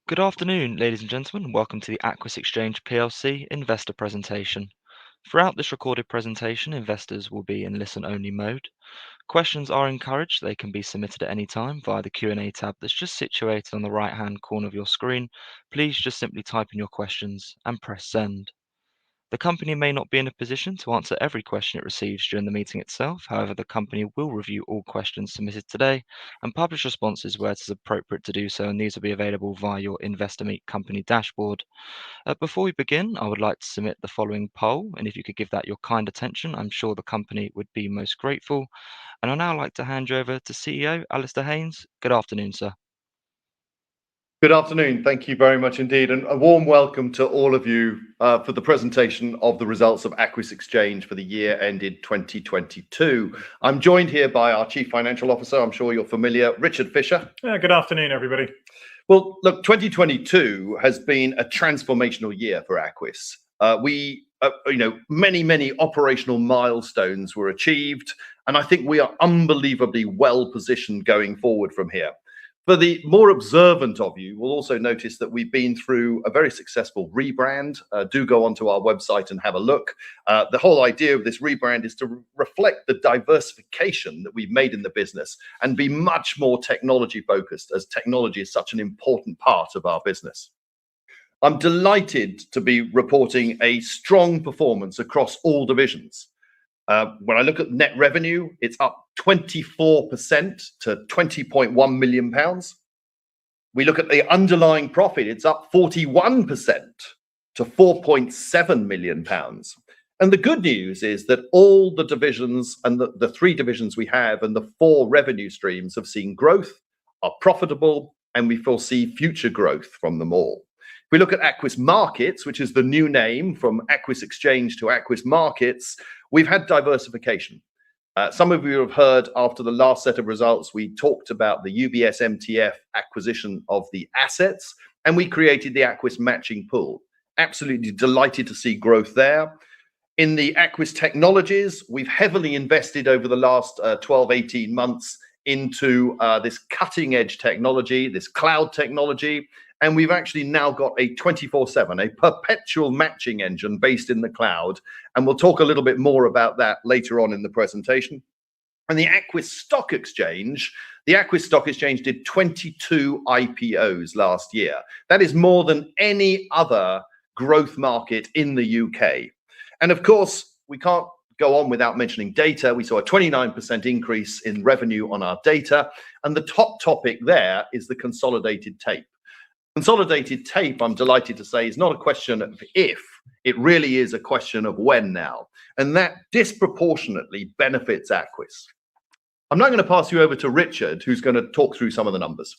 Good afternoon, ladies and gentlemen, and welcome to the AQUIS Exchange PLC investor presentation. Throughout this recorded presentation, investors will be in listen-only mode. Questions are encouraged. They can be submitted at any time via the Q&A tab that's just situated on the right-hand corner of your screen. Please just simply type in your questions and press send. The company may not be in a position to answer every question it receives during the meeting itself. However, the company will review all questions submitted today and publish responses where it is appropriate to do so, and these will be available via your Investor Meet company dashboard. Before we begin, I would like to submit the following poll, and if you could give that your kind attention, I'm sure the company would be most grateful. And I'd now like to hand you over to CEO Alistair Haynes. Good afternoon, sir. Good afternoon. Thank you very much indeed, and a warm welcome to all of you for the presentation of the results of AQUIS Exchange for the year ended 2022. I'm joined here by our Chief Financial Officer, I'm sure you're familiar, Richard Fisher. Good afternoon, everybody. Well, look, 2022 has been a transformational year for AQUIS. Many operational milestones were achieved, and I think we are unbelievably well positioned going forward from here. For the more observant of you, will also notice that we've been through a very successful rebrand. Do go onto our website and have a look. The whole idea of this rebrand is to reflect the diversification that we've made in the business and be much more technology focused, as technology is such an important part of our business. I'm delighted to be reporting a strong performance across all divisions. When I look at net revenue, it's up 24% to £20.1 million. We look at the underlying profit, it's up 41% to £4.7 million. And the good news is that all the divisions and the three divisions we have and the four revenue streams have seen growth, are profitable, and we foresee future growth from them all. If we look at AQUIS Markets, which is the new name from AQUIS Exchange to AQUIS Markets, we've had diversification. Some of you have heard after the last set of results, we talked about the UBS MTF acquisition of the assets, and we created the AQUIS matching pool. Absolutely delighted to see growth there. In the AQUIS Technologies, we've heavily invested over the last 12, 18 months into this cutting edge technology, this cloud technology. And we've actually now got a 24/7, a perpetual matching engine based in the cloud. And we'll talk a little bit more about that later on in the presentation. And the AQUIS Stock Exchange, did 22 IPOs last year. That is more than any other growth market in the UK. And of course, we can't go on without mentioning data. We saw a 29% increase in revenue on our data. And the top topic there is the consolidated tape. Consolidated tape, I'm delighted to say, is not a question of if, it really is a question of when now. And that disproportionately benefits AQUIS. I'm now going to pass you over to Richard, who's going to talk through some of the numbers.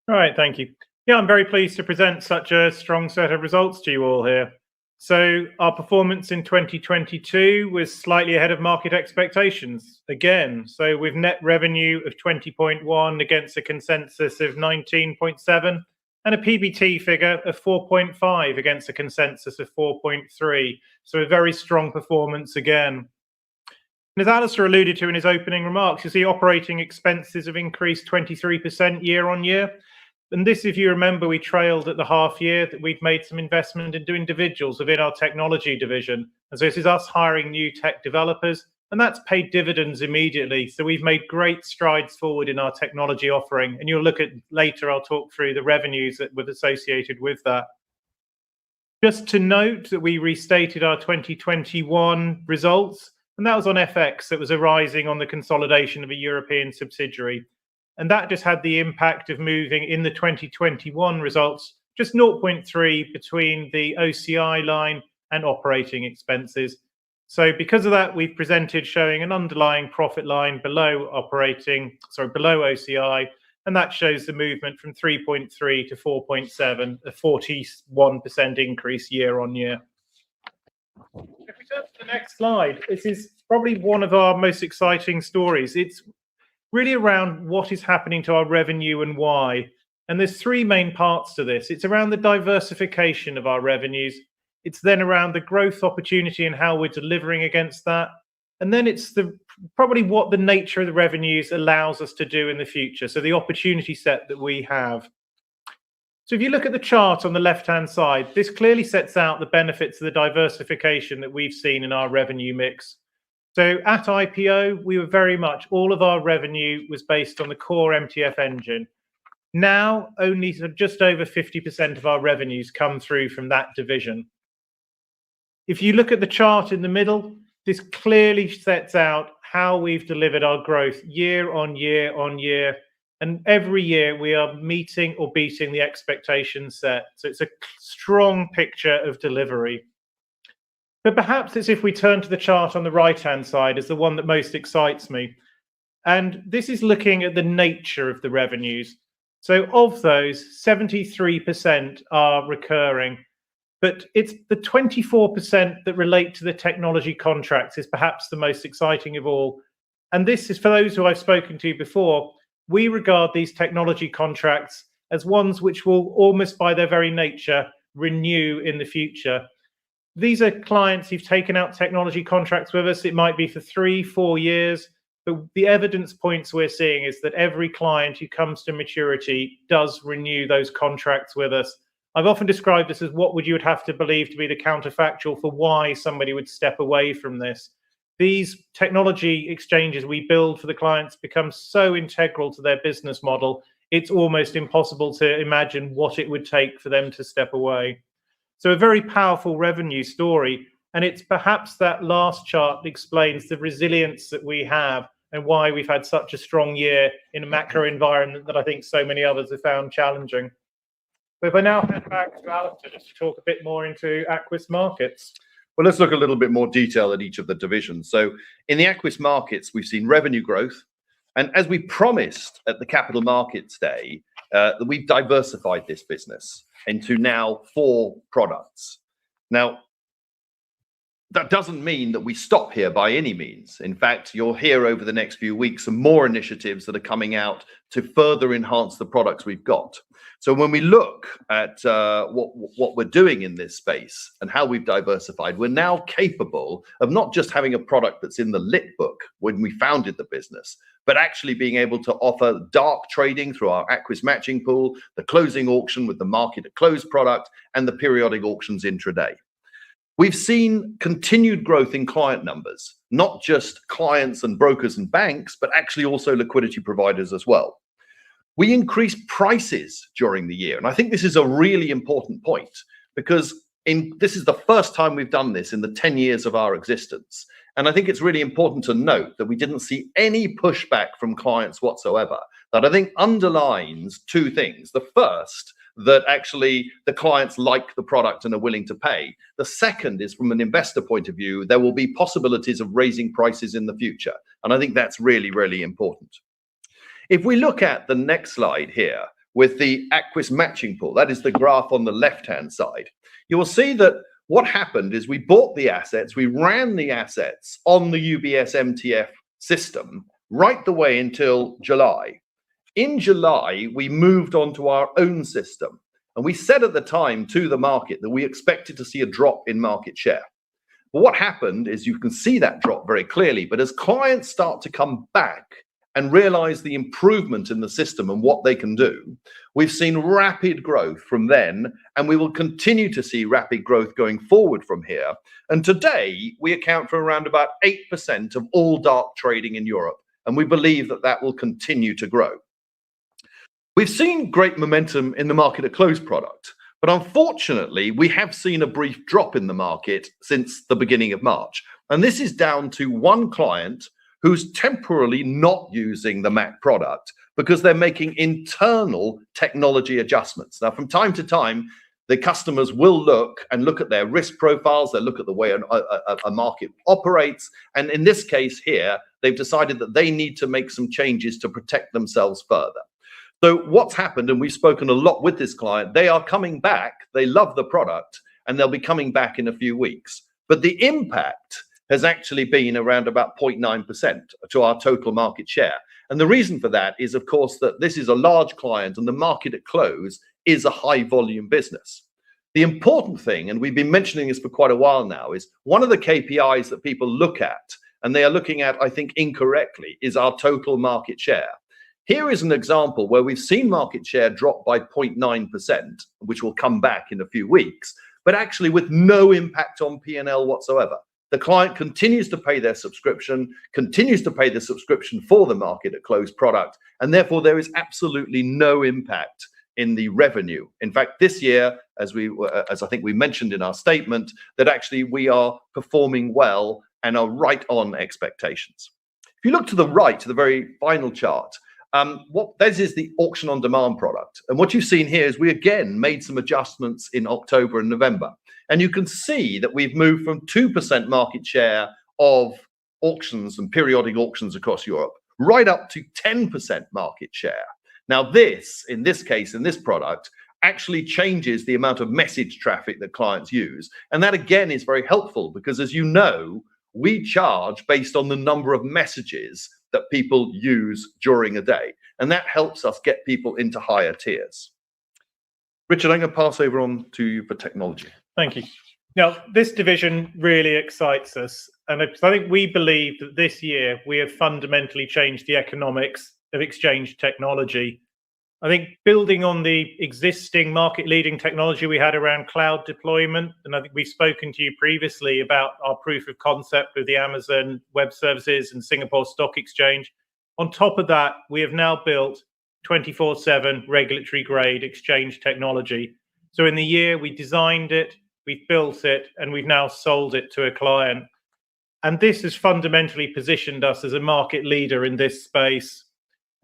All right, thank you. Yeah, I'm very pleased to present such a strong set of results to you all here. So our performance in 2022 was slightly ahead of market expectations again. So with net revenue of 20.1 against a consensus of 19.7. And a PBT figure of 4.5 against a consensus of 4.3. So a very strong performance again. And as Alistair alluded to in his opening remarks, you see operating expenses have increased 23% year on year. And this, if you remember, we trailed at the half year that we'd made some investment into individuals within our technology division. And so this is us hiring new tech developers. And that's paid dividends immediately. So we've made great strides forward in our technology offering. And you'll look at later, I'll talk through the revenues that were associated with that. Just to note that we restated our 2021 results, and that was on FX that was arising on the consolidation of a European subsidiary. And that just had the impact of moving in the 2021 results, just 0.3 between the OCI line and operating expenses. So because of that, we've presented showing an underlying profit line below OCI, and that shows the movement from 3.3 to 4.7, a 41% increase year on year. If we turn to the next slide, this is probably one of our most exciting stories. It's really around what is happening to our revenue and why. And there's three main parts to this. It's around the diversification of our revenues. It's then around the growth opportunity and how we're delivering against that. And then it's probably what the nature of the revenues allows us to do in the future. So the opportunity set that we have. So if you look at the chart on the left-hand side, this clearly sets out the benefits of the diversification that we've seen in our revenue mix. So at IPO, we were very much, all of our revenue was based on the core MTF engine. Now, only just over 50% of our revenues come through from that division. If you look at the chart in the middle, this clearly sets out how we've delivered our growth year on year on year. And every year we are meeting or beating the expectations set. So it's a strong picture of delivery. But perhaps it's if we turn to the chart on the right-hand side as the one that most excites me. And this is looking at the nature of the revenues. So of those, 73% are recurring. But it's the 24% that relate to the technology contracts is perhaps the most exciting of all. And this is for those who I've spoken to before. We regard these technology contracts as ones which will almost by their very nature renew in the future. These are clients who've taken out technology contracts with us. It might be for 3-4 years, but the evidence points we're seeing is that every client who comes to maturity does renew those contracts with us. I've often described this as what would you would have to believe to be the counterfactual for why somebody would step away from this. These technology exchanges we build for the clients become so integral to their business model, it's almost impossible to imagine what it would take for them to step away. So a very powerful revenue story. And it's perhaps that last chart that explains the resilience that we have and why we've had such a strong year in a macro environment that I think so many others have found challenging. But if I now head back to Alistair just to talk a bit more into AQUIS markets. Well, let's look a little bit more detail at each of the divisions. So in the AQUIS markets, we've seen revenue growth. And as we promised at the Capital Markets Day, that we've diversified this business into now 4 products. Now, that doesn't mean that we stop here by any means. In fact, you'll hear over the next few weeks some more initiatives that are coming out to further enhance the products we've got. So when we look at what we're doing in this space and how we've diversified, we're now capable of not just having a product that's in the lit book when we founded the business, but actually being able to offer dark trading through our AQUIS matching pool, the closing auction with the market at close product, and the periodic auctions intraday. We've seen continued growth in client numbers, not just clients and brokers and banks, but actually also liquidity providers as well. We increased prices during the year. And I think this is a really important point because this is the first time we've done this in the 10 years of our existence. And I think it's really important to note that we didn't see any pushback from clients whatsoever. That I think underlines 2 things. The first, that actually the clients like the product and are willing to pay. The second is from an investor point of view, there will be possibilities of raising prices in the future. And I think that's really, really important. If we look at the next slide here with the AQUIS matching pool, that is the graph on the left-hand side, you will see that what happened is we bought the assets, we ran the assets on the UBS MTF system right the way until July. In July, we moved on to our own system. And we said at the time to the market that we expected to see a drop in market share. But what happened is you can see that drop very clearly. But as clients start to come back and realize the improvement in the system and what they can do, we've seen rapid growth from then, and we will continue to see rapid growth going forward from here. And today, we account for around about 8% of all dark trading in Europe, and we believe that that will continue to grow. We've seen great momentum in the market at close product, but unfortunately, we have seen a brief drop in the market since the beginning of March. And this is down to one client who's temporarily not using the MAC product because they're making internal technology adjustments. Now, from time to time, the customers will look at their risk profiles, they'll look at the way a market operates. And in this case here, they've decided that they need to make some changes to protect themselves further. So what's happened, and we've spoken a lot with this client, they are coming back, they love the product, and they'll be coming back in a few weeks. But the impact has actually been around about 0.9% to our total market share. And the reason for that is, of course, that this is a large client and the market at close is a high volume business. The important thing, and we've been mentioning this for quite a while now, is one of the KPIs that people look at, and they are looking at, I think, incorrectly, is our total market share. Here is an example where we've seen market share drop by 0.9%, which will come back in a few weeks, but actually with no impact on P&L whatsoever. The client continues to pay their subscription, continues to pay the subscription for the market at close product, and therefore there is absolutely no impact in the revenue. In fact, this year, as I think we mentioned in our statement, that actually we are performing well and are right on expectations. If you look to the right, to the very final chart, this is the auction on demand product. And what you've seen here is we again made some adjustments in October and November. And you can see that we've moved from 2% market share of auctions and periodic auctions across Europe, right up to 10% market share. Now this, in this case, in this product, actually changes the amount of message traffic that clients use. And that again is very helpful because, as you know, we charge based on the number of messages that people use during a day. And that helps us get people into higher tiers. Richard, I'm going to pass over on to you for technology. Thank you. Now, this division really excites us. And I think we believe that this year we have fundamentally changed the economics of exchange technology. I think building on the existing market-leading technology we had around cloud deployment, and I think we've spoken to you previously about our proof of concept with the Amazon Web Services and Singapore Stock Exchange. On top of that, we have now built 24/7 regulatory-grade exchange technology. So in the year, we designed it, we've built it, and we've now sold it to a client. And this has fundamentally positioned us as a market leader in this space.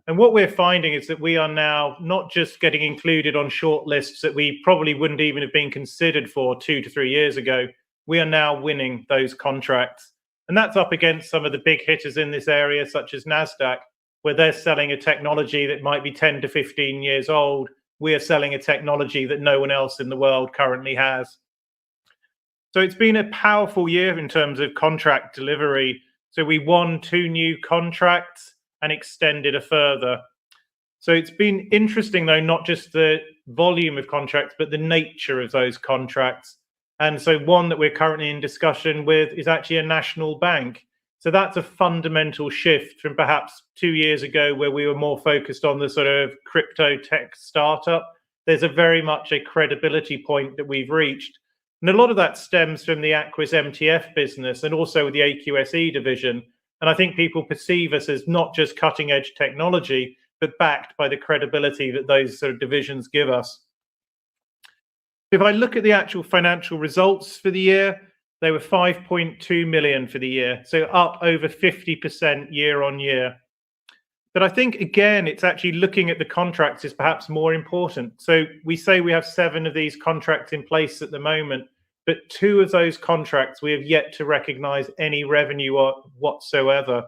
And what we're finding is that we are now not just getting included on short lists that we probably wouldn't even have been considered for 2 to 3 years ago. We are now winning those contracts. And that's up against some of the big hitters in this area, such as NASDAQ, where they're selling a technology that might be 10 to 15 years old. We are selling a technology that no one else in the world currently has. So it's been a powerful year in terms of contract delivery. So we won 2 new contracts and extended a further. So it's been interesting, though, not just the volume of contracts, but the nature of those contracts. And so one that we're currently in discussion with is actually a national bank. So that's a fundamental shift from perhaps 2 years ago, where we were more focused on the sort of crypto tech startup. There's a very much a credibility point that we've reached. And a lot of that stems from the AQUIS MTF business and also with the AQSE division. And I think people perceive us as not just cutting edge technology, but backed by the credibility that those sort of divisions give us. If I look at the actual financial results for the year, they were 5.2 million for the year, so up over 50% year on year. But I think, again, it's actually looking at the contracts is perhaps more important. So we say we have 7 of these contracts in place at the moment, but 2 of those contracts we have yet to recognize any revenue whatsoever.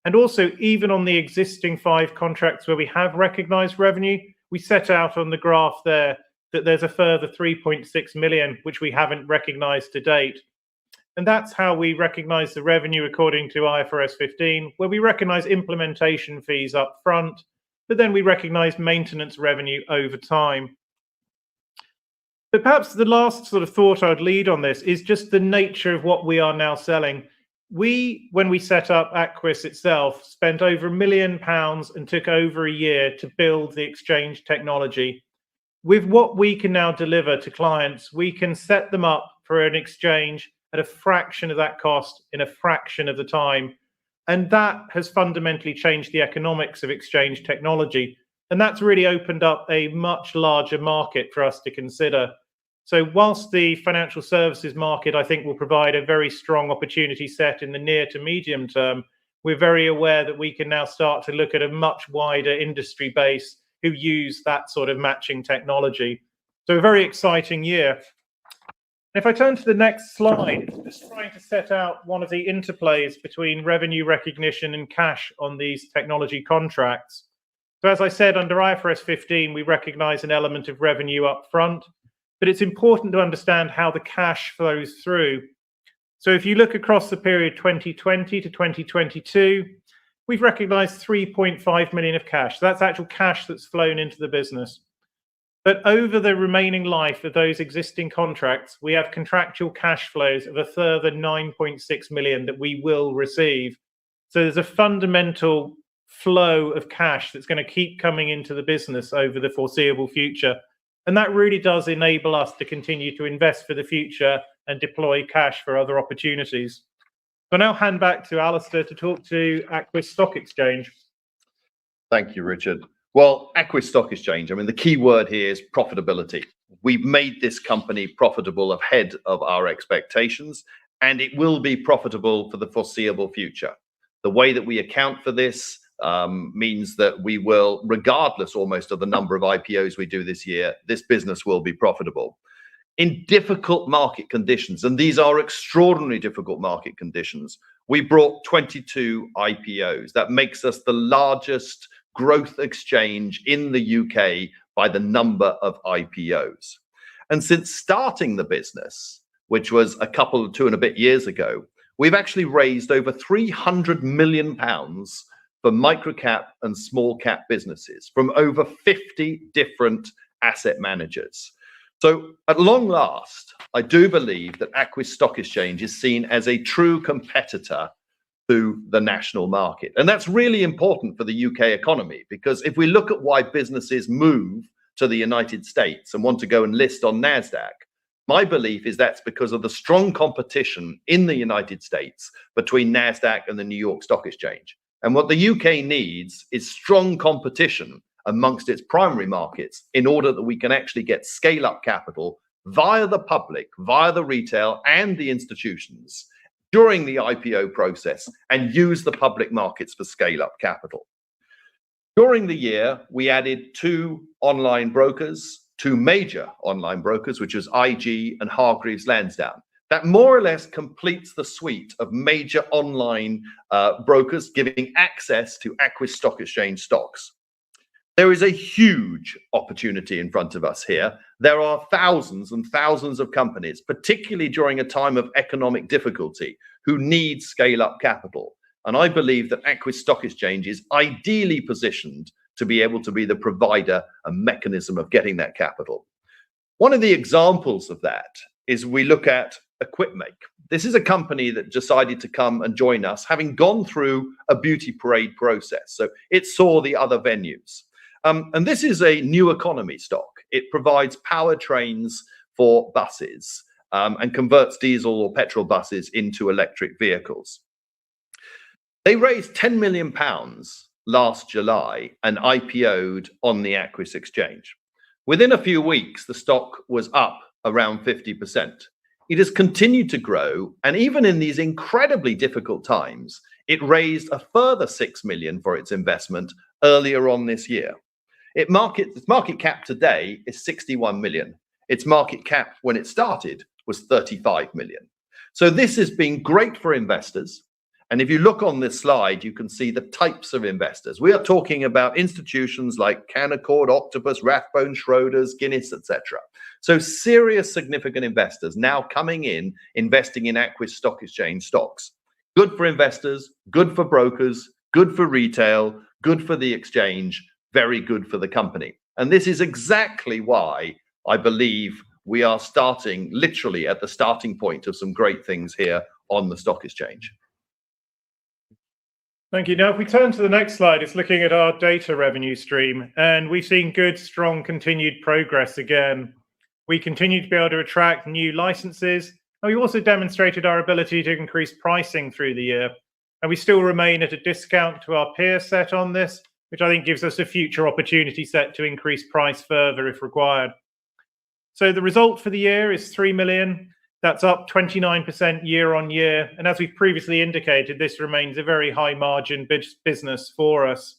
And also, even on the existing 5 contracts where we have recognized revenue, we set out on the graph there that there's a further 3.6 million, which we haven't recognized to date. And that's how we recognize the revenue according to IFRS 15, where we recognize implementation fees up front, but then we recognize maintenance revenue over time. But perhaps the last sort of thought I'd lead on this is just the nature of what we are now selling. We, when we set up AQUIS itself, spent over £1 million and took over a year to build the exchange technology. With what we can now deliver to clients, we can set them up for an exchange at a fraction of that cost in a fraction of the time. And that has fundamentally changed the economics of exchange technology. And that's really opened up a much larger market for us to consider. So whilst the financial services market, I think, will provide a very strong opportunity set in the near to medium term, we're very aware that we can now start to look at a much wider industry base who use that sort of matching technology. So a very exciting year. If I turn to the next slide, just trying to set out one of the interplays between revenue recognition and cash on these technology contracts. So as I said, under IFRS 15, we recognize an element of revenue up front, but it's important to understand how the cash flows through. So if you look across the period 2020 to 2022, we've recognized 3.5 million of cash. That's actual cash that's flown into the business. But over the remaining life of those existing contracts, we have contractual cash flows of a further 9.6 million that we will receive. So there's a fundamental flow of cash that's going to keep coming into the business over the foreseeable future. And that really does enable us to continue to invest for the future and deploy cash for other opportunities. So I'll now hand back to Alistair to talk to AQUIS Stock Exchange. Thank you, Richard. Well, AQUIS Stock Exchange, I mean, the key word here is profitability. We've made this company profitable ahead of our expectations, and it will be profitable for the foreseeable future. The way that we account for this means that we will, regardless almost of the number of IPOs we do this year, this business will be profitable. In difficult market conditions, and these are extraordinarily difficult market conditions, we brought 22 IPOs. That makes us the largest growth exchange in the UK by the number of IPOs. And since starting the business, which was two and a bit years ago, we've actually raised over £300 million for microcap and small cap businesses from over 50 different asset managers. So at long last, I do believe that AQUIS Stock Exchange is seen as a true competitor to the national market. And that's really important for the UK economy, because if we look at why businesses move to the United States and want to go and list on NASDAQ, my belief is that's because of the strong competition in the United States between NASDAQ and the New York Stock Exchange. And what the UK needs is strong competition amongst its primary markets in order that we can actually get scale-up capital via the public, via the retail and the institutions during the IPO process, and use the public markets for scale-up capital. During the year, we added two major online brokers, which was IG and Hargreaves Lansdown. That more or less completes the suite of major online brokers giving access to AQUIS Stock Exchange stocks. There is a huge opportunity in front of us here. There are thousands and thousands of companies, particularly during a time of economic difficulty, who need scale-up capital. And I believe that AQUIS Stock Exchange is ideally positioned to be able to be the provider and mechanism of getting that capital. One of the examples of that is we look at AQUIS. This is a company that decided to come and join us, having gone through a beauty parade process. So it saw the other venues. And this is a new economy stock. It provides powertrains for buses and converts diesel or petrol buses into electric vehicles. They raised £10 million last July and IPO'd on the AQUIS exchange. Within a few weeks, the stock was up around 50%. It has continued to grow, and even in these incredibly difficult times, it raised a further £6 million for its investment earlier on this year. Its market cap today is 61 million. Its market cap when it started was 35 million. So this has been great for investors. And if you look on this slide, you can see the types of investors. We are talking about institutions like Canaccord, Octopus, Rathbone, Schroders, Guinness, etc. So serious, significant investors now coming in, investing in AQUIS Stock Exchange stocks. Good for investors, good for brokers, good for retail, good for the exchange, very good for the company. And this is exactly why I believe we are starting literally at the starting point of some great things here on the stock exchange. Thank you. Now, if we turn to the next slide, it's looking at our data revenue stream, and we've seen good, strong, continued progress again. We continue to be able to attract new licenses, and we also demonstrated our ability to increase pricing through the year. And we still remain at a discount to our peer set on this, which I think gives us a future opportunity set to increase price further if required. So the result for the year is 3 million. That's up 29% year on year. And as we've previously indicated, this remains a very high margin business for us.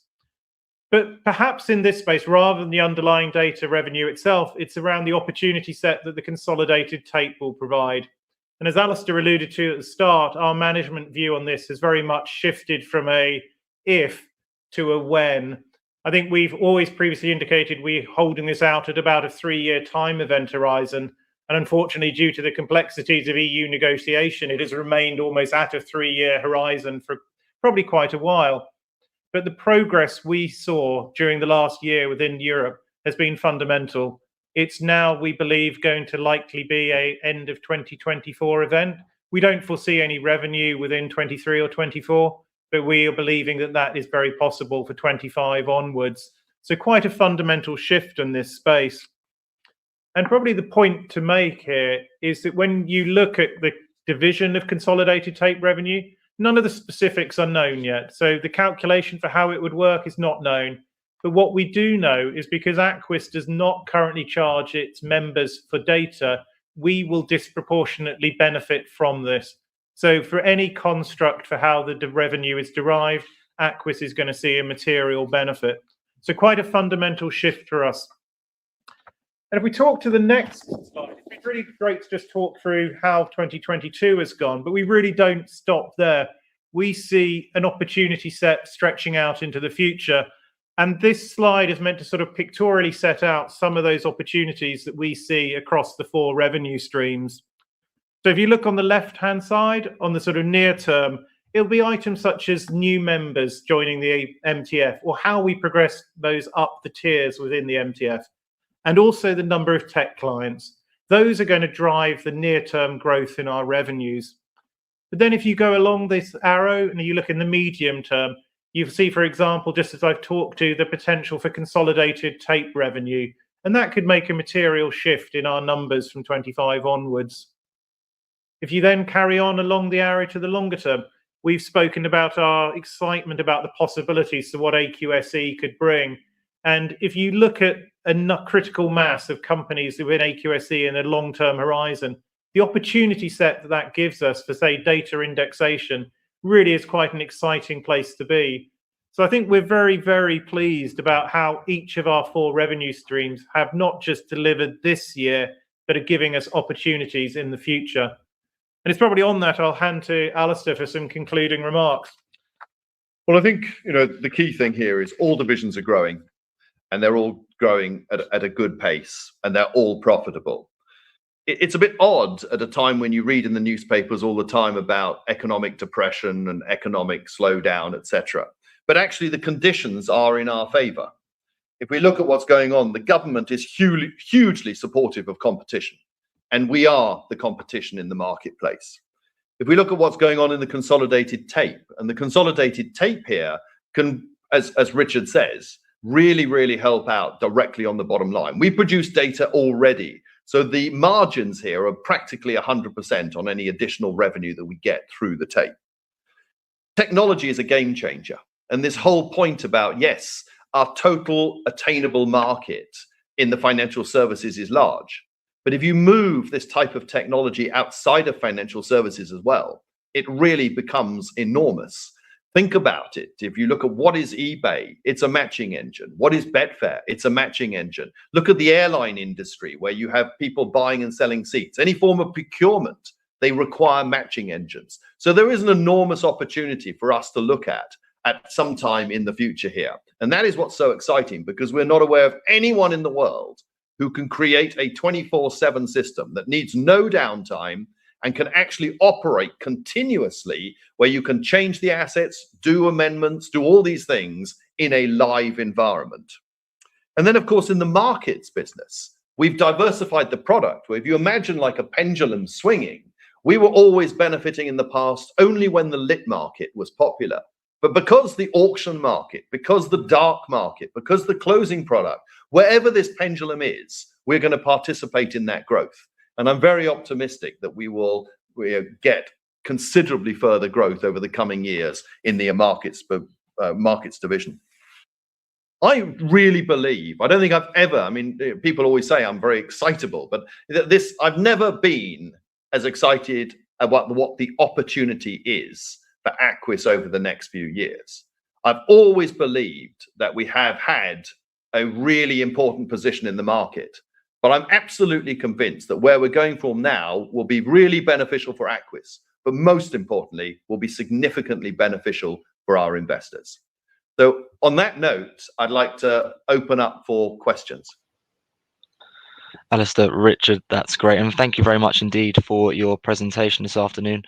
But perhaps in this space, rather than the underlying data revenue itself, it's around the opportunity set that the consolidated tape will provide. And as Alistair alluded to at the start, our management view on this has very much shifted from a if to a when. I think we've always previously indicated we're holding this out at about a 3-year time event horizon. And unfortunately, due to the complexities of EU negotiation, it has remained almost at a 3-year horizon for probably quite a while. But the progress we saw during the last year within Europe has been fundamental. It's now, we believe, going to likely be an end of 2024 event. We don't foresee any revenue within 23 or 24, but we are believing that that is very possible for 25 onwards. So quite a fundamental shift in this space. And probably the point to make here is that when you look at the division of consolidated tape revenue, none of the specifics are known yet. So the calculation for how it would work is not known. But what we do know is because AQUIS does not currently charge its members for data, we will disproportionately benefit from this. So for any construct for how the revenue is derived, AQUIS is going to see a material benefit. So quite a fundamental shift for us. And if we talk to the next slide, it's really great to just talk through how 2022 has gone, but we really don't stop there. We see an opportunity set stretching out into the future. And this slide is meant to sort of pictorially set out some of those opportunities that we see across the 4 revenue streams. So if you look on the left-hand side, on the sort of near term, it'll be items such as new members joining the MTF, or how we progress those up the tiers within the MTF, and also the number of tech clients. Those are going to drive the near-term growth in our revenues. But then if you go along this arrow and you look in the medium term, you see, for example, just as I've talked to, the potential for consolidated tape revenue, and that could make a material shift in our numbers from 25 onwards. If you then carry on along the arrow to the longer term, we've spoken about our excitement about the possibilities of what AQSE could bring. And if you look at a critical mass of companies within AQSE in a long-term horizon, the opportunity set that that gives us for, say, data indexation really is quite an exciting place to be. So I think we're very, very pleased about how each of our 4 revenue streams have not just delivered this year, but are giving us opportunities in the future. And it's probably on that I'll hand to Alistair for some concluding remarks. Well, I think, the key thing here is all divisions are growing, and they're all growing at a good pace, and they're all profitable. It's a bit odd at a time when you read in the newspapers all the time about economic depression and economic slowdown, etc. But actually the conditions are in our favor. If we look at what's going on, the government is hugely supportive of competition, and we are the competition in the marketplace. If we look at what's going on in the consolidated tape, and the consolidated tape here can, as Richard says, really, really help out directly on the bottom line. We produce data already, so the margins here are practically 100% on any additional revenue that we get through the tape. Technology is a game changer. And this whole point about, yes, our total attainable market in the financial services is large. But if you move this type of technology outside of financial services as well, it really becomes enormous. Think about it. If you look at what is eBay, it's a matching engine. What is Betfair? It's a matching engine. Look at the airline industry, where you have people buying and selling seats. Any form of procurement, they require matching engines. So there is an enormous opportunity for us to look at some time in the future here. And that is what's so exciting, because we're not aware of anyone in the world who can create a 24/7 system that needs no downtime and can actually operate continuously, where you can change the assets, do amendments, do all these things in a live environment. And then, of course, in the markets business, we've diversified the product, where if you imagine like a pendulum swinging, we were always benefiting in the past only when the lit market was popular. But because the auction market, because the dark market, because the closing product, wherever this pendulum is, we're going to participate in that growth. And I'm very optimistic that we will get considerably further growth over the coming years in the markets division. I really believe, I don't think I've ever, people always say I'm very excitable, but I've never been as excited about what the opportunity is for AQUIS over the next few years. I've always believed that we have had a really important position in the market. But I'm absolutely convinced that where we're going from now will be really beneficial for AQUIS, but most importantly, will be significantly beneficial for our investors. So on that note, I'd like to open up for questions. Alistair, Richard, that's great. And thank you very much indeed for your presentation this afternoon.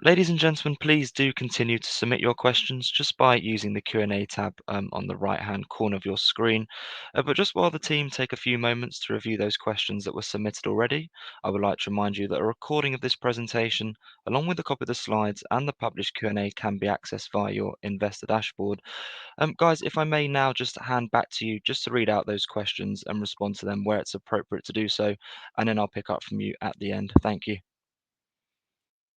Ladies and gentlemen, please do continue to submit your questions just by using the Q&A tab on the right-hand corner of your screen. But just while the team take a few moments to review those questions that were submitted already, I would like to remind you that a recording of this presentation, along with a copy of the slides and the published Q&A, can be accessed via your investor dashboard. Guys, if I may now just hand back to you just to read out those questions and respond to them where it's appropriate to do so, and then I'll pick up from you at the end. Thank you.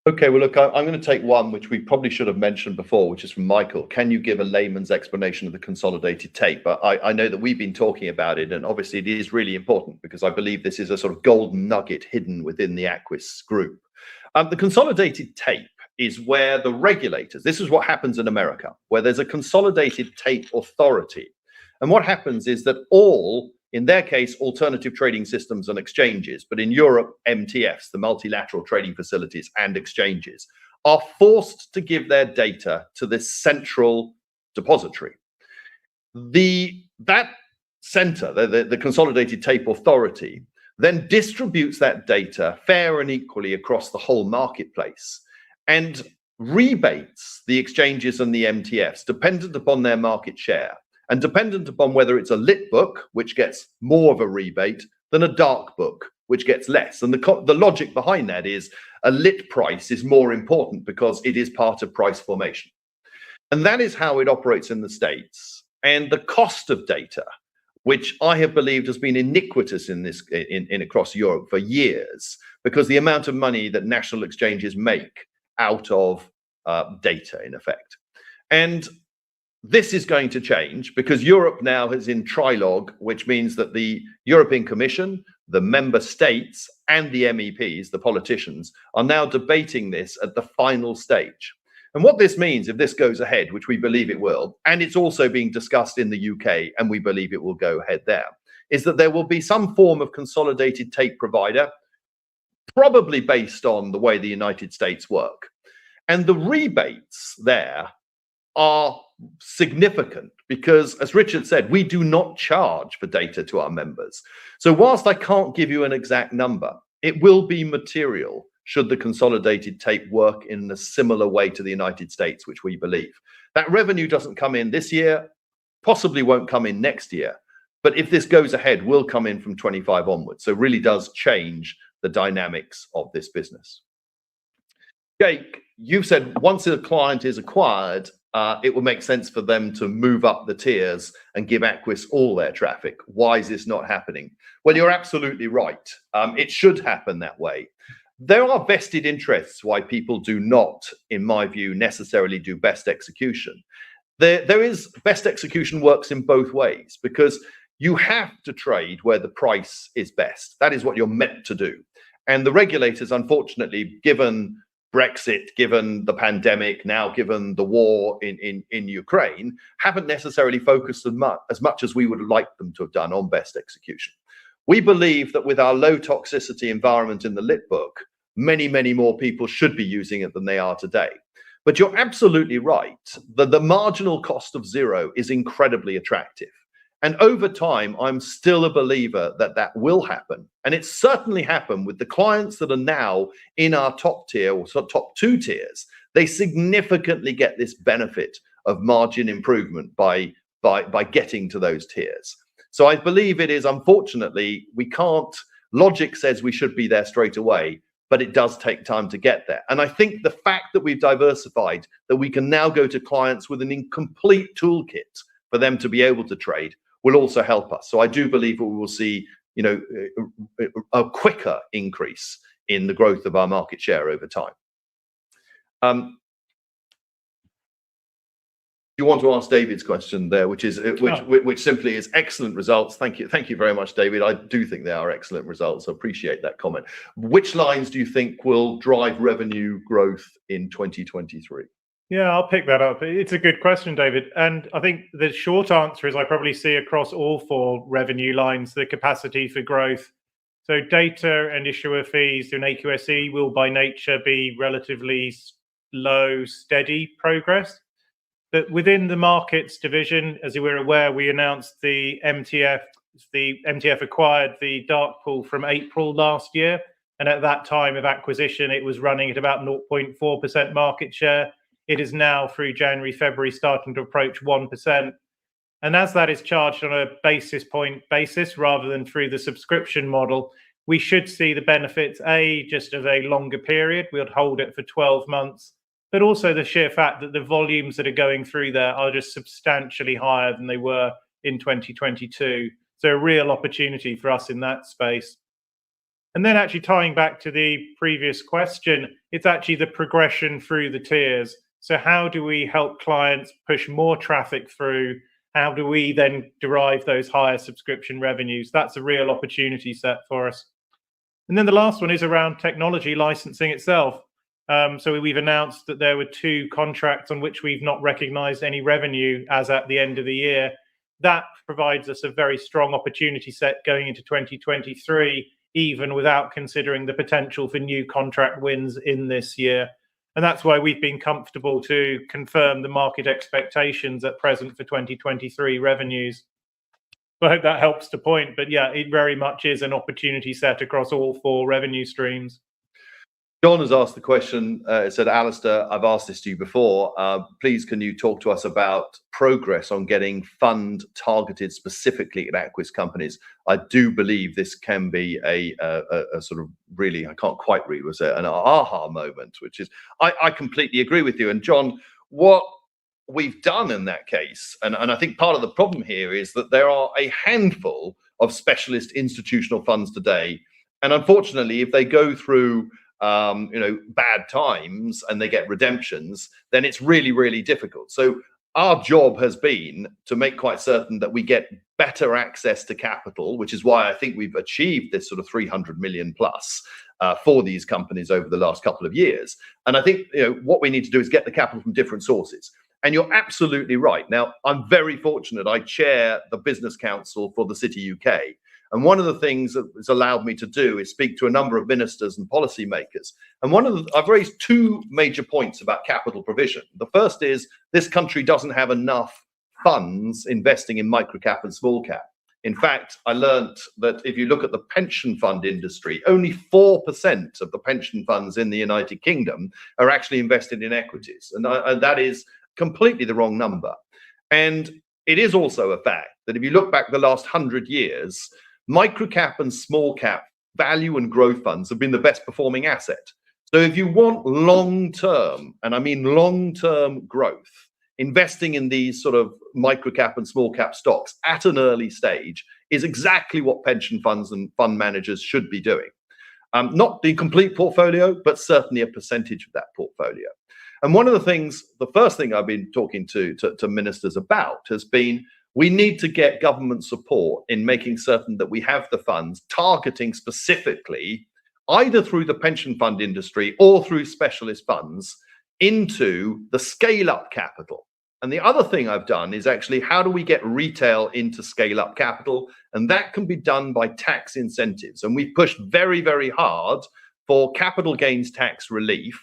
Okay, well, look, I'm going to take one which we probably should have mentioned before, which is from Michael. Can you give a layman's explanation of the consolidated tape? But I know that we've been talking about it, and obviously it is really important because I believe this is a sort of golden nugget hidden within the AQUIS group. The consolidated tape is where the regulators, this is what happens in America, where there's a consolidated tape authority. And what happens is that all, in their case, alternative trading systems and exchanges, but in Europe, MTFs, the multilateral trading facilities and exchanges, are forced to give their data to this central depository. That center, the Consolidated Tape Authority, then distributes that data fair and equally across the whole marketplace and rebates the exchanges and the MTFs dependent upon their market share and dependent upon whether it's a lit book, which gets more of a rebate, than a dark book, which gets less. And the logic behind that is a lit price is more important because it is part of price formation. And that is how it operates in the States. And the cost of data, which I have believed has been iniquitous in across Europe for years, because the amount of money that national exchanges make out of data, in effect. And this is going to change because Europe now is in trilogue, which means that the European Commission, the member states, and the MEPs, the politicians, are now debating this at the final stage. And what this means, if this goes ahead, which we believe it will, and it's also being discussed in the UK, and we believe it will go ahead there, is that there will be some form of consolidated tape provider, probably based on the way the United States work. And the rebates there are significant because, as Richard said, we do not charge for data to our members. So whilst I can't give you an exact number, it will be material should the consolidated tape work in a similar way to the United States, which we believe. That revenue doesn't come in this year, possibly won't come in next year, but if this goes ahead, will come in from 25 onwards. So it really does change the dynamics of this business. Jake, you've said once a client is acquired, it will make sense for them to move up the tiers and give AQUIS all their traffic. Why is this not happening? Well, you're absolutely right. It should happen that way. There are vested interests why people do not, in my view, necessarily do best execution. There is best execution works in both ways because you have to trade where the price is best. That is what you're meant to do. And the regulators, unfortunately, given Brexit, given the pandemic, now given the war in Ukraine, haven't necessarily focused as much as we would like them to have done on best execution. We believe that with our low toxicity environment in the lit book, many, many more people should be using it than they are today. But you're absolutely right that the marginal cost of zero is incredibly attractive. And over time, I'm still a believer that that will happen. And it's certainly happened with the clients that are now in our top tier or top two tiers. They significantly get this benefit of margin improvement by getting to those tiers. So I believe it is, unfortunately, we can't, logic says we should be there straight away, but it does take time to get there. And I think the fact that we've diversified, that we can now go to clients with an incomplete toolkit for them to be able to trade, will also help us. So I do believe that we will see, a quicker increase in the growth of our market share over time. You want to ask David's question there, which simply is excellent results. Thank you very much, David. I do think they are excellent results. I appreciate that comment. Which lines do you think will drive revenue growth in 2023? Yeah, I'll pick that up. It's a good question, David. And I think the short answer is I probably see across all four revenue lines the capacity for growth. So data and issuer fees in AQSE will by nature be relatively low, steady progress. But within the markets division, as you were aware, we announced the MTF the MTF acquired the dark pool from April last year. And at that time of acquisition, it was running at about 0.4% market share. It is now, through January, February, starting to approach 1%. And as that is charged on a basis point basis rather than through the subscription model, we should see the benefits, just of a longer period. We'll hold it for 12 months, but also the sheer fact that the volumes that are going through there are just substantially higher than they were in 2022. So a real opportunity for us in that space. And then actually tying back to the previous question, it's actually the progression through the tiers. So how do we help clients push more traffic through? How do we then derive those higher subscription revenues? That's a real opportunity set for us. And then the last one is around technology licensing itself. So we've announced that there were 2 contracts on which we've not recognized any revenue as at the end of the year. That provides us a very strong opportunity set going into 2023, even without considering the potential for new contract wins in this year. And that's why we've been comfortable to confirm the market expectations at present for 2023 revenues. So I hope that helps to point, but yeah, it very much is an opportunity set across all 4 revenue streams. John has asked the question, said, Alistair, I've asked this to you before. Please, can you talk to us about progress on getting fund targeted specifically at AQUIS companies? I do believe this can be a sort of really, I can't quite read, was it an aha moment, which is, I completely agree with you. And John, what we've done in that case, and I think part of the problem here is that there are a handful of specialist institutional funds today. And unfortunately, if they go through bad times and they get redemptions, then it's really, really difficult. So our job has been to make quite certain that we get better access to capital, which is why I think we've achieved this sort of 300 million plus for these companies over the last couple of years. And I think what we need to do is get the capital from different sources. And you're absolutely right. Now, I'm very fortunate. I chair the Business Council for the City UK. And one of the things that it's allowed me to do is speak to a number of ministers and policymakers. And I've raised 2 major points about capital provision. The first is this country doesn't have enough funds investing in microcap and small cap. In fact, I learnt that if you look at the pension fund industry, only 4% of the pension funds in the United Kingdom are actually invested in equities. And that is completely the wrong number. And it is also a fact that if you look back the last 100 years, microcap and small cap value and growth funds have been the best performing asset. So if you want long-term, and I mean long-term growth, investing in these sort of microcap and small cap stocks at an early stage is exactly what pension funds and fund managers should be doing. Not the complete portfolio, but certainly a percentage of that portfolio. And one of the things, the first thing I've been talking to ministers about has been, we need to get government support in making certain that we have the funds targeting specifically, either through the pension fund industry or through specialist funds, into the scale-up capital. And the other thing I've done is actually, how do we get retail into scale-up capital? And that can be done by tax incentives. And we've pushed very, very hard for capital gains tax relief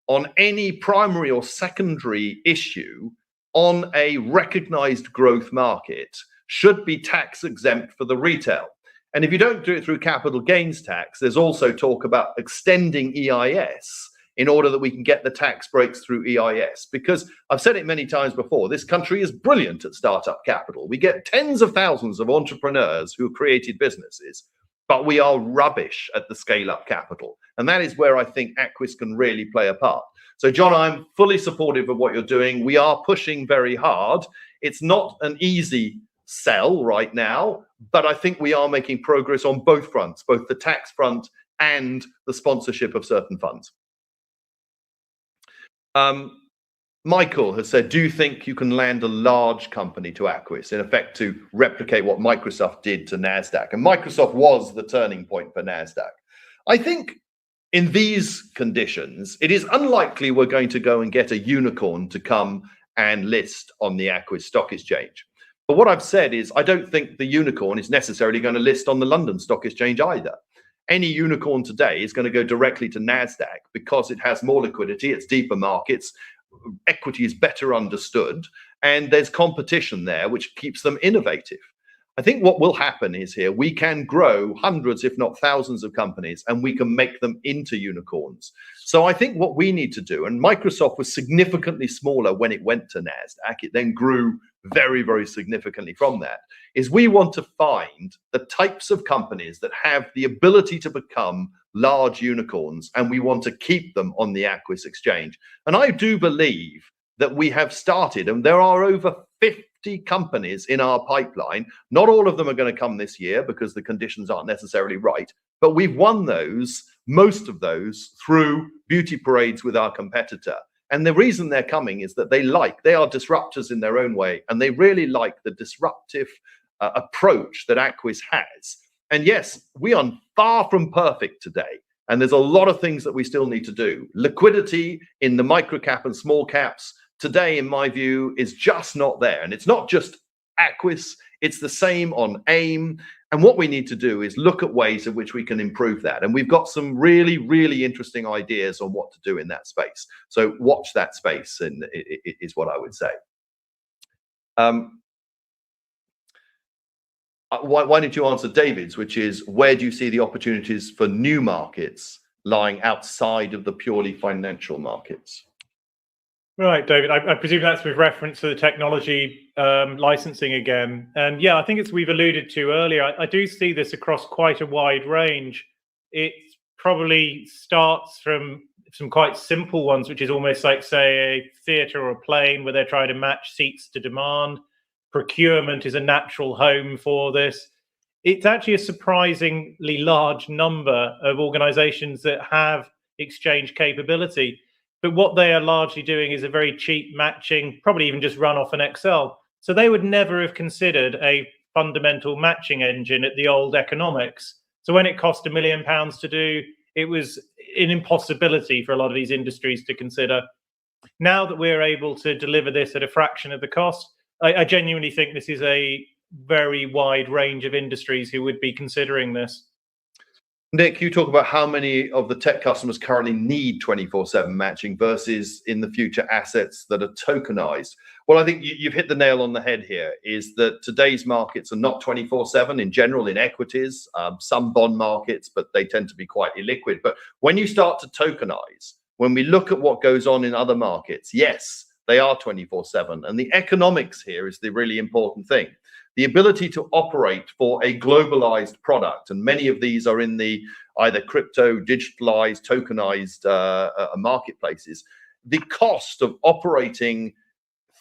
on any primary or secondary issue on a recognized growth market should be tax exempt for the retail. And if you don't do it through capital gains tax, there's also talk about extending EIS in order that we can get the tax breaks through EIS. Because I've said it many times before, this country is brilliant at startup capital. We get tens of thousands of entrepreneurs who have created businesses, but we are rubbish at the scale-up capital. And that is where I think AQUIS can really play a part. So, John, I'm fully supportive of what you're doing. We are pushing very hard. It's not an easy sell right now, but I think we are making progress on both fronts, both the tax front and the sponsorship of certain funds. Michael has said, do you think you can land a large company to AQUIS, in effect to replicate what Microsoft did to NASDAQ? And Microsoft was the turning point for NASDAQ. I think in these conditions, it is unlikely we're going to go and get a unicorn to come and list on the AQUIS Stock Exchange. But what I've said is, I don't think the unicorn is necessarily going to list on the London Stock Exchange either. Any unicorn today is going to go directly to NASDAQ because it has more liquidity, it's deeper markets, equity is better understood, and there's competition there, which keeps them innovative. I think what will happen is here, we can grow hundreds, if not thousands of companies, and we can make them into unicorns. So I think what we need to do, and Microsoft was significantly smaller when it went to NASDAQ, it then grew very, very significantly from that, is we want to find the types of companies that have the ability to become large unicorns, and we want to keep them on the AQUIS exchange. And I do believe that we have started, and there are over 50 companies in our pipeline. Not all of them are going to come this year because the conditions aren't necessarily right, but we've won those, most of those, through beauty parades with our competitor. And the reason they're coming is that they are disruptors in their own way, and they really like the disruptive approach that AQUIS has. And yes, we are far from perfect today, and there's a lot of things that we still need to do. Liquidity in the micro cap and small caps today, in my view, is just not there. And it's not just AQUIS, it's the same on AIM. And what we need to do is look at ways in which we can improve that. And we've got some really, really interesting ideas on what to do in that space. So watch that space, and is what I would say. Why don't you answer David's, which is, where do you see the opportunities for new markets lying outside of the purely financial markets? Right, David, I presume that's with reference to the technology licensing again. And yeah, I think as we've alluded to earlier, I do see this across quite a wide range. It probably starts from some quite simple ones, which is almost like, say, a theatre or a plane where they're trying to match seats to demand. Procurement is a natural home for this. It's actually a surprisingly large number of organizations that have exchange capability. But what they are largely doing is a very cheap matching, probably even just run off an Excel. So they would never have considered a fundamental matching engine at the old economics. So when it cost £1 million to do, it was an impossibility for a lot of these industries to consider. Now that we're able to deliver this at a fraction of the cost, I genuinely think this is a very wide range of industries who would be considering this. Nick, you talk about how many of the tech customers currently need 24/7 matching versus in the future assets that are tokenized. Well, I think you've hit the nail on the head here, is that today's markets are not 24/7 in general in equities, some bond markets, but they tend to be quite illiquid. But when you start to tokenize, when we look at what goes on in other markets, yes, they are 24/7. And the economics here is the really important thing. The ability to operate for a globalized product, and many of these are in the either crypto, digitalized, tokenized marketplaces. The cost of operating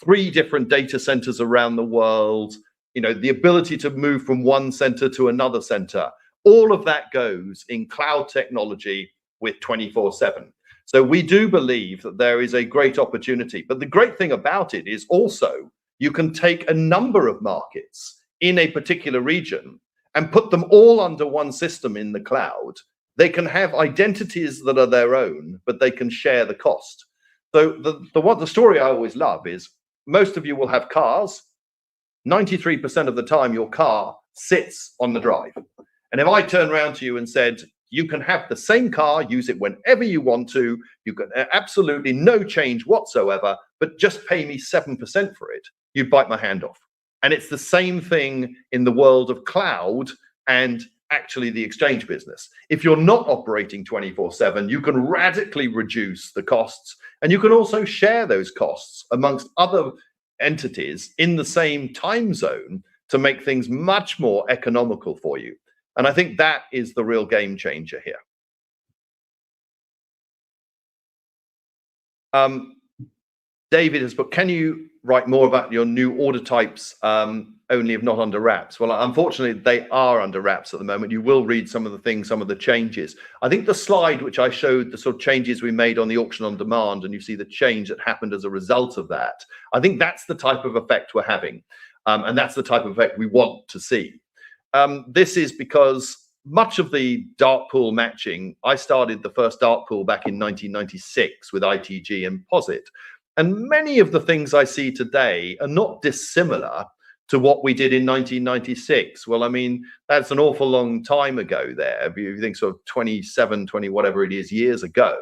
3 different data centers around the world, the ability to move from one center to another center, all of that goes in cloud technology with 24/7. So we do believe that there is a great opportunity. But the great thing about it is also, you can take a number of markets in a particular region and put them all under one system in the cloud. They can have identities that are their own, but they can share the cost. So the story I always love is, most of you will have cars. 93% of the time, your car sits on the drive. And if I turn around to you and said, you can have the same car, use it whenever you want to, you can absolutely no change whatsoever, but just pay me 7% for it, you'd bite my hand off. And it's the same thing in the world of cloud and actually the exchange business. If you're not operating 24/7, you can radically reduce the costs, and you can also share those costs amongst other entities in the same time zone to make things much more economical for you. And I think that is the real game changer here. David has put, can you write more about your new order types, only if not under wraps? Well, unfortunately, they are under wraps at the moment. You will read some of the things, some of the changes. I think the slide which I showed, the sort of changes we made on the auction on demand, and you see the change that happened as a result of that. I think that's the type of effect we're having. And that's the type of effect we want to see. This is because much of the dark pool matching, I started the first dark pool back in 1996 with ITG and POSIT. And many of the things I see today are not dissimilar to what we did in 1996. Well, I mean, that's an awful long time ago there. If you think sort of 27, 20, whatever it is, years ago.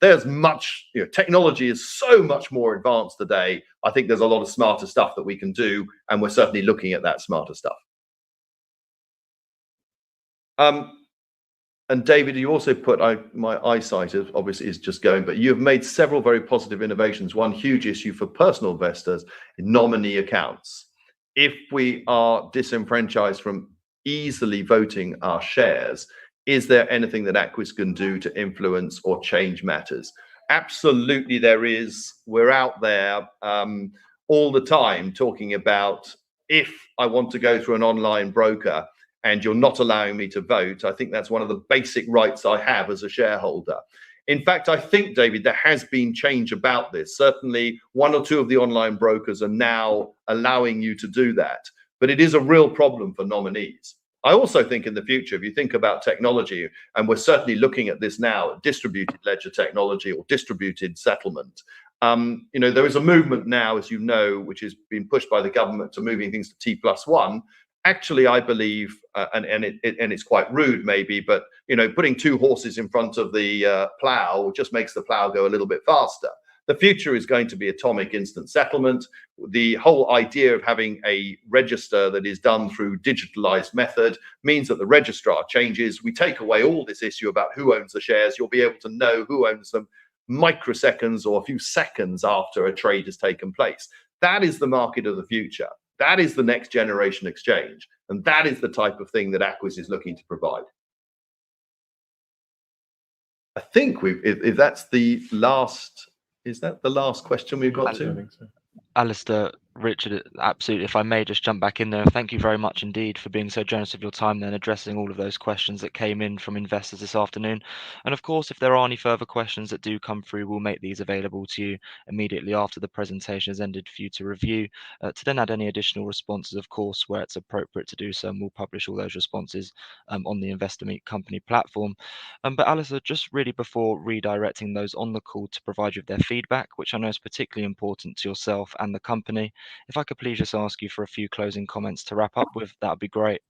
There's much, technology is so much more advanced today. I think there's a lot of smarter stuff that we can do, and we're certainly looking at that smarter stuff. And David, you also put, my eyesight obviously is just going, but you have made several very positive innovations. One huge issue for personal investors, nominee accounts. If we are disenfranchised from easily voting our shares, is there anything that AQUIS can do to influence or change matters? Absolutely there is. We're out there all the time talking about, if I want to go through an online broker and you're not allowing me to vote, I think that's one of the basic rights I have as a shareholder. In fact, I think, David, there has been change about this. Certainly, one or two of the online brokers are now allowing you to do that. But it is a real problem for nominees. I also think in the future, if you think about technology, and we're certainly looking at this now, distributed ledger technology or distributed settlement, there is a movement now, as you know, which is being pushed by the government to moving things to T+1. Actually, I believe, and it's quite rude maybe, but putting two horses in front of the plow just makes the plow go a little bit faster. The future is going to be atomic instant settlement. The whole idea of having a register that is done through digitalized method means that the registrar changes. We take away all this issue about who owns the shares. You'll be able to know who owns them microseconds or a few seconds after a trade has taken place. That is the market of the future. That is the next generation exchange. And that is the type of thing that AQUIS is looking to provide. I think if that's the last, is that the last question we've got to? I think so. Alistair, Richard, absolutely. If I may just jump back in there, thank you very much indeed for being so generous of your time then addressing all of those questions that came in from investors this afternoon. And of course, if there are any further questions that do come through, we'll make these available to you immediately after the presentation has ended for you to review, to then add any additional responses, of course, where it's appropriate to do so, and we'll publish all those responses on the Investor Meet Company platform. But Alistair, just really before redirecting those on the call to provide you with their feedback, which I know is particularly important to yourself and the company, if I could please just ask you for a few closing comments to wrap up with, that would be great.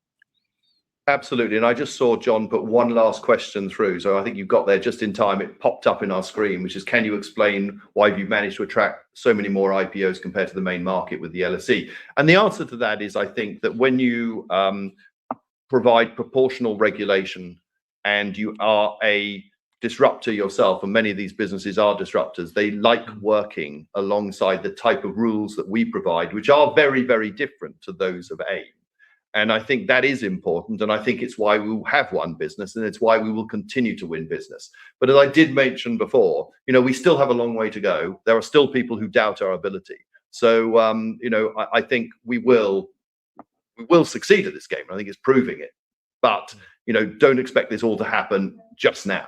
Absolutely. And I just saw John put one last question through. So I think you got there just in time. It popped up in our screen, which is, can you explain why you've managed to attract so many more IPOs compared to the main market with the LSE? And the answer to that is, I think that when you provide proportional regulation and you are a disruptor yourself, and many of these businesses are disruptors, they like working alongside the type of rules that we provide, which are very, very different to those of AIM. And I think that is important. And I think it's why we have won business, and it's why we will continue to win business. But as I did mention before, we still have a long way to go. There are still people who doubt our ability. So, I think we will succeed at this game. I think it's proving it. But, don't expect this all to happen just now.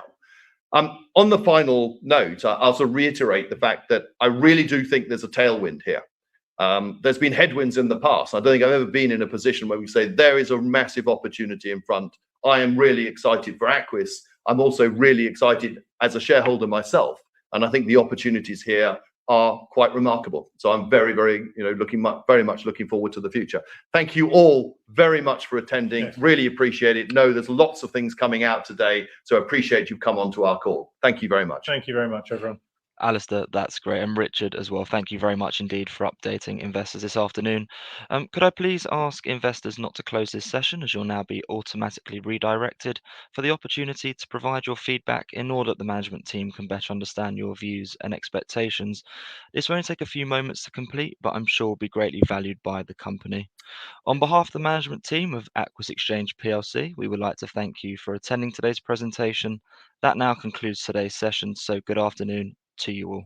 On the final note, I'll also reiterate the fact that I really do think there's a tailwind here. There's been headwinds in the past. I don't think I've ever been in a position where we say there is a massive opportunity in front. I am really excited for AQUIS. I'm also really excited as a shareholder myself. And I think the opportunities here are quite remarkable. So I'm very, very, very much looking forward to the future. Thank you all very much for attending. Yes. Really appreciate it. No, there's lots of things coming out today. So I appreciate you come onto our call. Thank you very much. Thank you very much, everyone. Alistair, that's great. And Richard as well, thank you very much indeed for updating investors this afternoon. Could I please ask investors not to close this session, as you'll now be automatically redirected for the opportunity to provide your feedback in order that the management team can better understand your views and expectations. This will only take a few moments to complete, but I'm sure will be greatly valued by the company. On behalf of the management team of AQUIS Exchange PLC, we would like to thank you for attending today's presentation. That now concludes today's session, so good afternoon to you all.